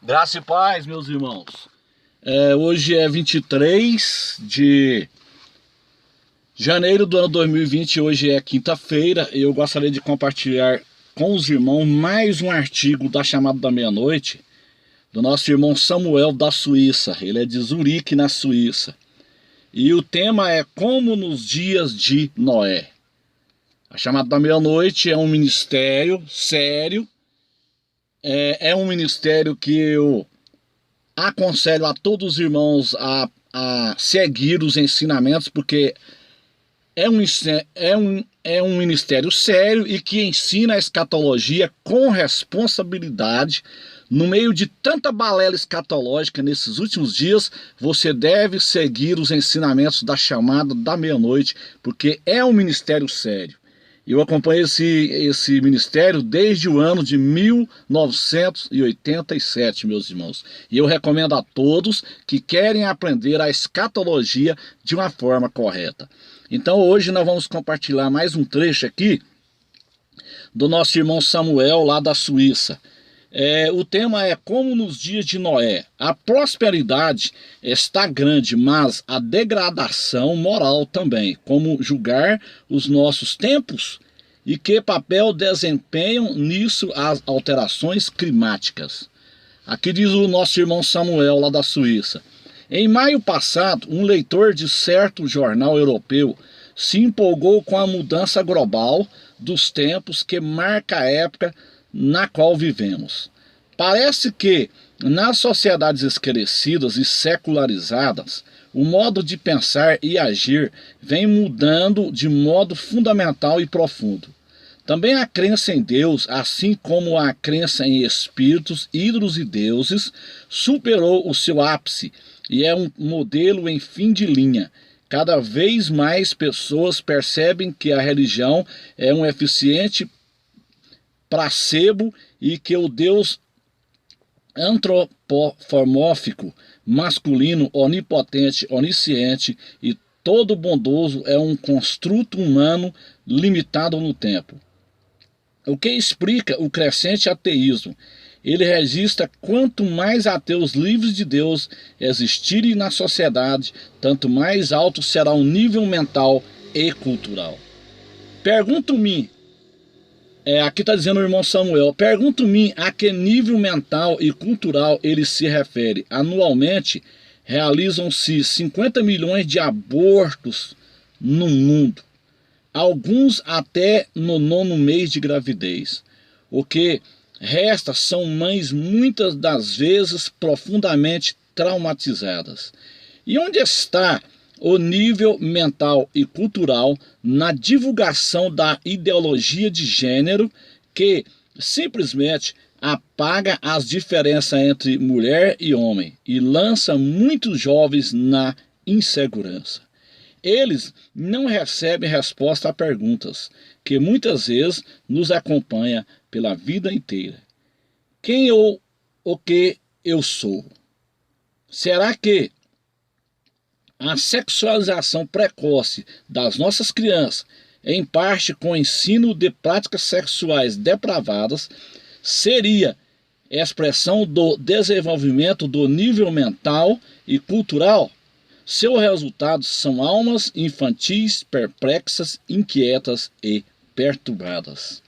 Graça e paz, meus irmãos. Hoje é 23 de janeiro do ano 2020, hoje é quinta-feira, e eu gostaria de compartilhar com os irmãos mais um artigo da Chamada da Meia-Noite, do nosso irmão Samuel da Suíça. Ele é de Zurique, na Suíça. E o tema é Como nos dias de Noé. A Chamada da Meia-Noite é um ministério sério, é um ministério que eu aconselho a todos os irmãos a seguir os ensinamentos, porque é um ministério sério e que ensina a escatologia com responsabilidade. No meio de tanta balela escatológica nesses últimos dias, você deve seguir os ensinamentos da Chamada da Meia-Noite, porque é um ministério sério. Eu acompanho esse ministério desde o ano de 1987, meus irmãos. E eu recomendo a todos que querem aprender a escatologia de uma forma correta. Então hoje nós vamos compartilhar mais um trecho aqui do nosso irmão Samuel, lá da Suíça. O tema é Como nos dias de Noé. A prosperidade está grande, mas a degradação moral também. Como julgar os nossos tempos e que papel desempenham nisso as alterações climáticas. Aqui diz o nosso irmão Samuel, lá da Suíça. Em maio passado, um leitor de certo jornal europeu se empolgou com a mudança global dos tempos que marca a época na qual vivemos. Parece que, nas sociedades esclarecidas e secularizadas, o modo de pensar e agir vem mudando de modo fundamental e profundo. Também a crença em Deus, assim como a crença em espíritos, ídolos e deuses, superou o seu ápice e é um modelo em fim de linha. Cada vez mais pessoas percebem que a religião é um eficiente placebo e que o Deus antropomórfico, masculino, onipotente, onisciente e todo bondoso é um construto humano limitado no tempo. O que explica o crescente ateísmo? Ele registra quanto mais ateus livres de Deus existirem na sociedade, tanto mais alto será o nível mental e cultural. Pergunto-me, aqui está dizendo o irmão Samuel, pergunto-me a que nível mental e cultural ele se refere. Anualmente, realizam-se 50 milhões de abortos no mundo, alguns até no 9º mês de gravidez. O que resta são mães muitas das vezes profundamente traumatizadas. E onde está o nível mental e cultural na divulgação da ideologia de gênero que simplesmente apaga as diferenças entre mulher e homem e lança muitos jovens na insegurança? Eles não recebem resposta a perguntas que muitas vezes nos acompanham pela vida inteira. Quem ou o que eu sou? Será que a sexualização precoce das nossas crianças, em parte com o ensino de práticas sexuais depravadas, seria expressão do desenvolvimento do nível mental e cultural? Seus resultados são almas infantis, perplexas, inquietas e perturbadas.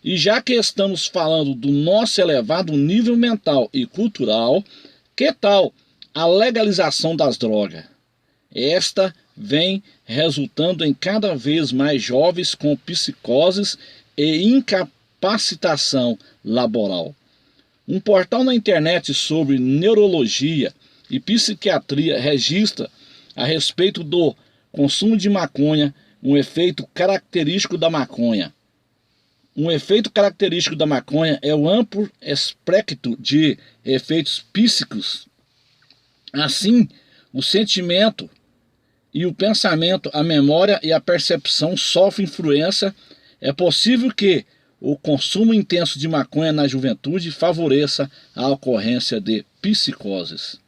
E já que estamos falando do nosso elevado nível mental e cultural, que tal a legalização das drogas? Esta vem resultando em cada vez mais jovens com psicoses e incapacitação laboral. Um portal na internet sobre neurologia e psiquiatria registra a respeito do consumo de maconha um efeito característico da maconha. Um efeito característico da maconha é o amplo espectro de efeitos psíquicos. Assim, o sentimento e o pensamento, a memória e a percepção sofrem influência. É possível que o consumo intenso de maconha na juventude favoreça a ocorrência de psicoses.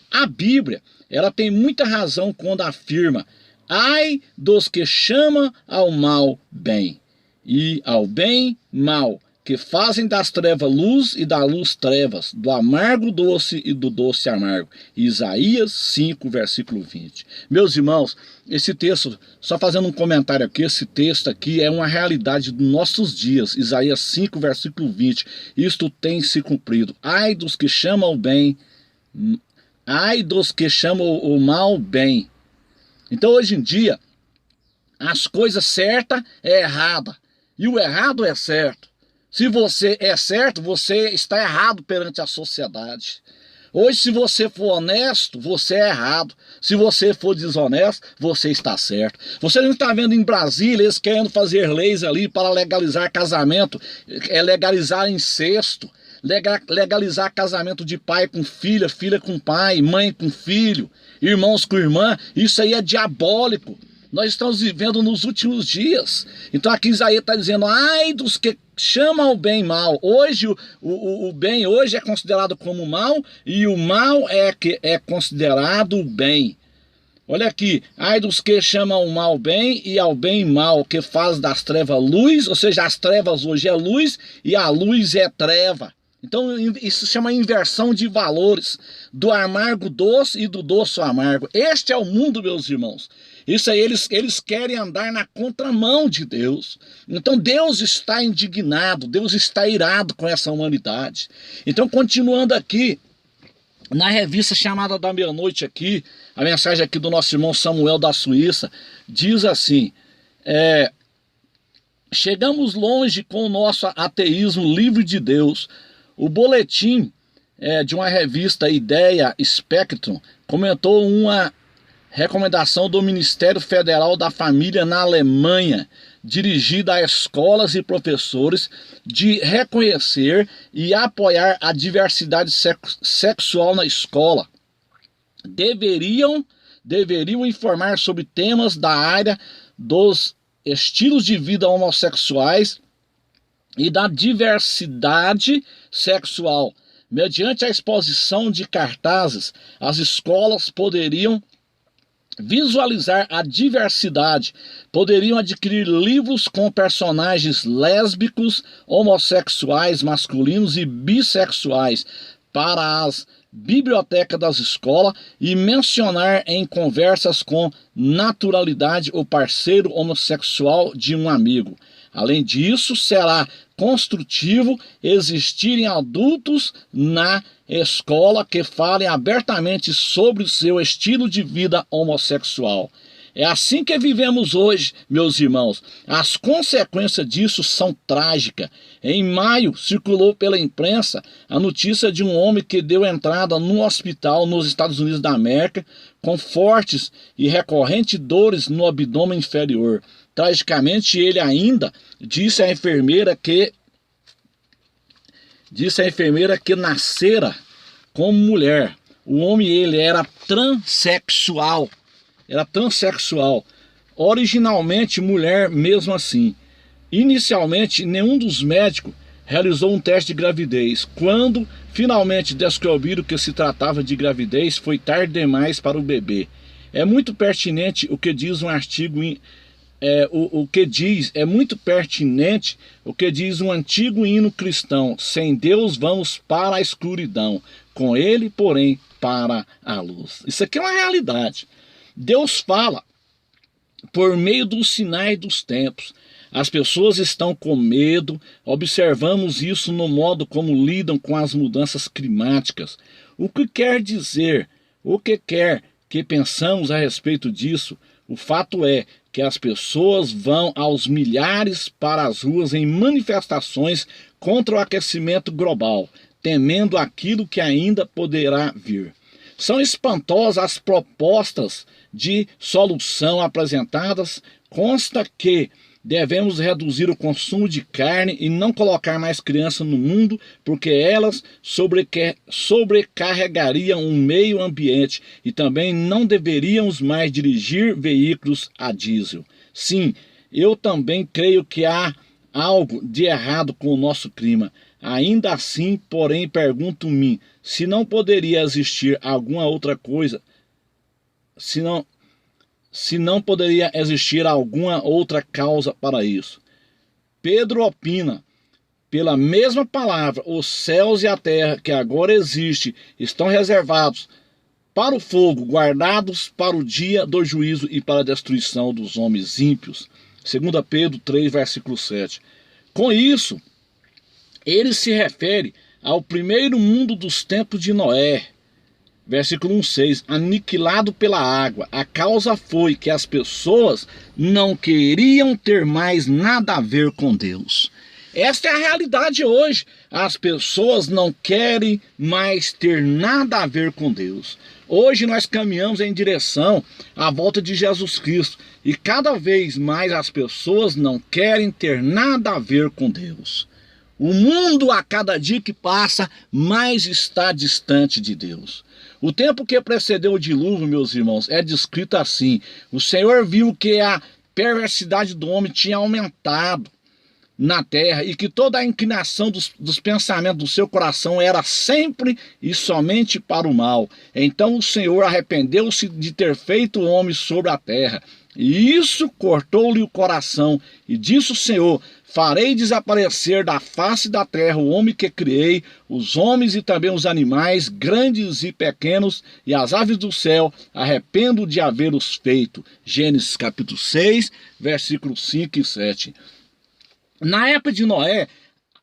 A Bíblia, ela tem muita razão quando afirma: ai dos que chamam ao mal bem, e ao bem mal, que fazem das trevas luz e da luz trevas, do amargo doce e do doce amargo. Isaías 5, versículo 20. Meus irmãos, esse texto, só fazendo um comentário aqui, esse texto aqui é uma realidade dos nossos dias. Isaías 5, versículo 20. Isto tem se cumprido. Ai dos que chamam o bem, ai dos que chamam o mal bem. Então hoje em dia, as coisas certas é errada e o errado é certo. Se você é certo, você está errado perante a sociedade. Hoje, se você for honesto, você é errado. Se você for desonesto, você está certo. Você não está vendo em Brasília eles querendo fazer leis ali para legalizar casamento, legalizar incesto, legalizar casamento de pai com filha, filha com pai, mãe com filho, irmãos com irmã. Isso aí é diabólico. Nós estamos vivendo nos últimos dias. Então aqui Isaías está dizendo, ai dos que chamam o bem mal. Hoje o bem hoje é considerado como mal e o mal é considerado o bem. Olha aqui, ai dos que chamam o mal bem e ao bem mal, que faz das trevas luz, ou seja, as trevas hoje é luz e a luz é treva. Então isso se chama inversão de valores, do amargo doce e do doce amargo. Este é o mundo, meus irmãos. Isso aí, eles querem andar na contramão de Deus. Então Deus está indignado, Deus está irado com essa humanidade. Então, continuando aqui, na revista chamada da meia-noite aqui, a mensagem aqui do nosso irmão Samuel da Suíça, diz assim, chegamos longe com o nosso ateísmo livre de Deus. O boletim de uma revista Ideia Spectrum comentou uma recomendação do Ministério Federal da Família na Alemanha, dirigida a escolas e professores, de reconhecer e apoiar a diversidade sexual na escola. Deveriam informar sobre temas da área dos estilos de vida homossexuais e da diversidade sexual. Mediante a exposição de cartazes, as escolas poderiam visualizar a diversidade, poderiam adquirir livros com personagens lésbicos, homossexuais, masculinos e bissexuais para as bibliotecas das escolas e mencionar em conversas com naturalidade o parceiro homossexual de um amigo. Além disso, será construtivo existirem adultos na escola que falem abertamente sobre o seu estilo de vida homossexual. É assim que vivemos hoje, meus irmãos. As consequências disso são trágicas. Em maio, circulou pela imprensa a notícia de um homem que deu entrada num hospital nos Estados Unidos da América com fortes e recorrentes dores no abdômen inferior. Tragicamente, ele ainda disse à enfermeira que nascera como mulher. O homem, ele era transexual. Originalmente mulher mesmo assim. Inicialmente, nenhum dos médicos realizou um teste de gravidez. Quando finalmente descobriram que se tratava de gravidez, foi tarde demais para o bebê. É muito pertinente o que diz um artigo muito pertinente o que diz um antigo hino cristão: sem Deus vamos para a escuridão, com ele, porém, para a luz. Isso aqui é uma realidade. Deus fala por meio dos sinais dos tempos. As pessoas estão com medo, observamos isso no modo como lidam com as mudanças climáticas. O que quer dizer, o que quer que pensamos a respeito disso, o fato é que as pessoas vão aos milhares para as ruas em manifestações contra o aquecimento global, temendo aquilo que ainda poderá vir. São espantosas as propostas de solução apresentadas. Consta que devemos reduzir o consumo de carne e não colocar mais crianças no mundo, porque elas sobrecarregariam o meio ambiente, e também não deveríamos mais dirigir veículos a diesel. Sim, eu também creio que há algo de errado com o nosso clima. Ainda assim, porém, pergunto-me se não poderia existir alguma outra coisa, se não poderia existir alguma outra causa para isso. Pedro opina: pela mesma palavra, os céus e a terra que agora existem estão reservados para o fogo, guardados para o dia do juízo e para a destruição dos homens ímpios. 2 Pedro 3, versículo 7. Com isso, ele se refere ao primeiro mundo dos tempos de Noé. Versículo 1,6, aniquilado pela água. A causa foi que as pessoas não queriam ter mais nada a ver com Deus. Esta é a realidade hoje. As pessoas não querem mais ter nada a ver com Deus. Hoje nós caminhamos em direção à volta de Jesus Cristo. E cada vez mais as pessoas não querem ter nada a ver com Deus. O mundo, a cada dia que passa, mais está distante de Deus. O tempo que precedeu o dilúvio, meus irmãos, é descrito assim. O Senhor viu que a perversidade do homem tinha aumentado na terra e que toda a inclinação dos pensamentos do seu coração era sempre e somente para o mal. Então o Senhor arrependeu-se de ter feito o homem sobre a terra. E isso cortou-lhe o coração. E disse o Senhor: farei desaparecer da face da terra o homem que criei, os homens e também os animais, grandes e pequenos, e as aves do céu, arrependo de haver-os feito. Gênesis capítulo 6, versículos 5 e 7. Na época de Noé,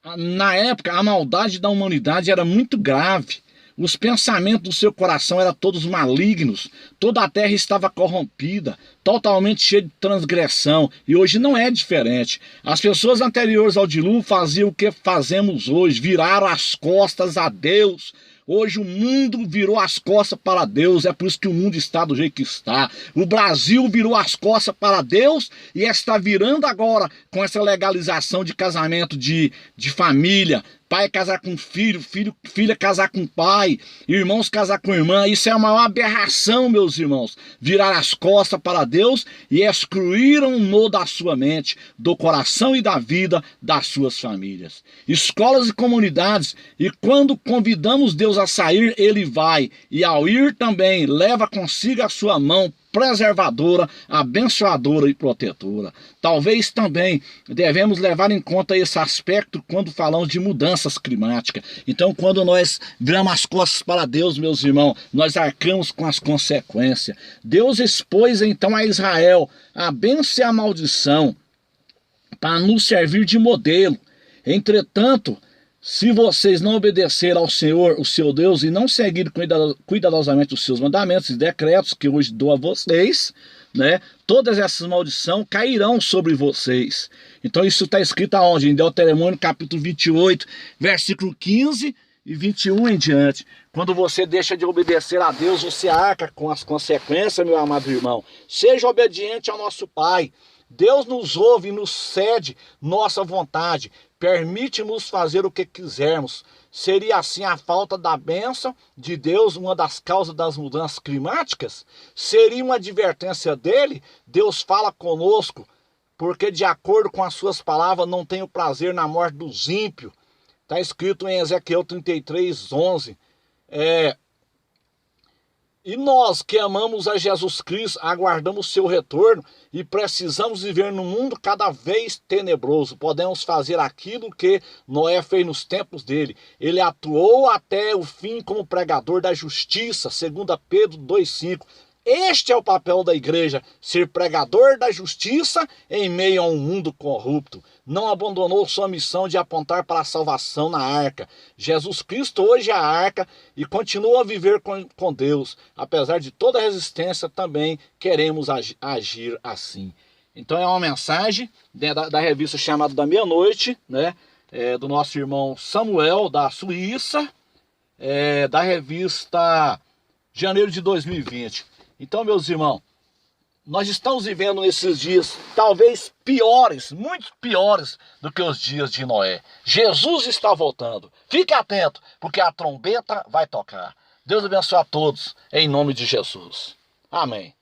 a maldade da humanidade era muito grave. Os pensamentos do seu coração eram todos malignos. Toda a terra estava corrompida, totalmente cheia de transgressão. E hoje não é diferente. As pessoas anteriores ao dilúvio faziam o que fazemos hoje. Viraram as costas a Deus. Hoje o mundo virou as costas para Deus, é por isso que o mundo está do jeito que está. O Brasil virou as costas para Deus e está virando agora com essa legalização de casamento de família. Pai casar com filho, filha casar com pai, irmãos casar com irmã. Isso é a maior aberração, meus irmãos. Virar as costas para Deus e excluíram-no da sua mente, do coração e da vida das suas famílias. Escolas e comunidades, e quando convidamos Deus a sair, Ele vai. E ao ir também, leva consigo a sua mão preservadora, abençoadora e protetora. Talvez também devemos levar em conta esse aspecto quando falamos de mudanças climáticas. Então, quando nós viramos as costas para Deus, meus irmãos, nós arcamos com as consequências. Deus expôs então a Israel a bênção e a maldição para nos servir de modelo. Entretanto, se vocês não obedecerem ao Senhor, o seu Deus, e não seguirem cuidadosamente os seus mandamentos e decretos que hoje dou a vocês, né, todas essas maldições cairão sobre vocês. Então isso está escrito aonde? Em Deuteronômio capítulo 28, versículo 15 e 21 em diante. Quando você deixa de obedecer a Deus, você arca com as consequências, meu amado irmão. Seja obediente ao nosso Pai. Deus nos ouve e nos cede nossa vontade. Permite-nos fazer o que quisermos. Seria assim a falta da bênção de Deus uma das causas das mudanças climáticas? Seria uma advertência dele? Deus fala conosco, porque de acordo com as suas palavras não tenho prazer na morte dos ímpios. Está escrito em Ezequiel 33, 11. E nós que amamos a Jesus Cristo, aguardamos seu retorno e precisamos viver num mundo cada vez tenebroso. Podemos fazer aquilo que Noé fez nos tempos dele. Ele atuou até o fim como pregador da justiça, 2 Pedro 2,5. Este é o papel da igreja, ser pregador da justiça em meio a um mundo corrupto. Não abandonou sua missão de apontar para a salvação na arca. Jesus Cristo hoje é a arca e continua a viver com Deus. Apesar de toda a resistência, também queremos agir assim. Então é uma mensagem da revista chamada Da Meia-Noite, né? Do nosso irmão Samuel, da Suíça, da revista Janeiro de 2020. Então, meus irmãos, nós estamos vivendo esses dias talvez piores, muito piores do que os dias de Noé. Jesus está voltando. Fique atento, porque a trombeta vai tocar. Deus abençoe a todos, em nome de Jesus. Amém.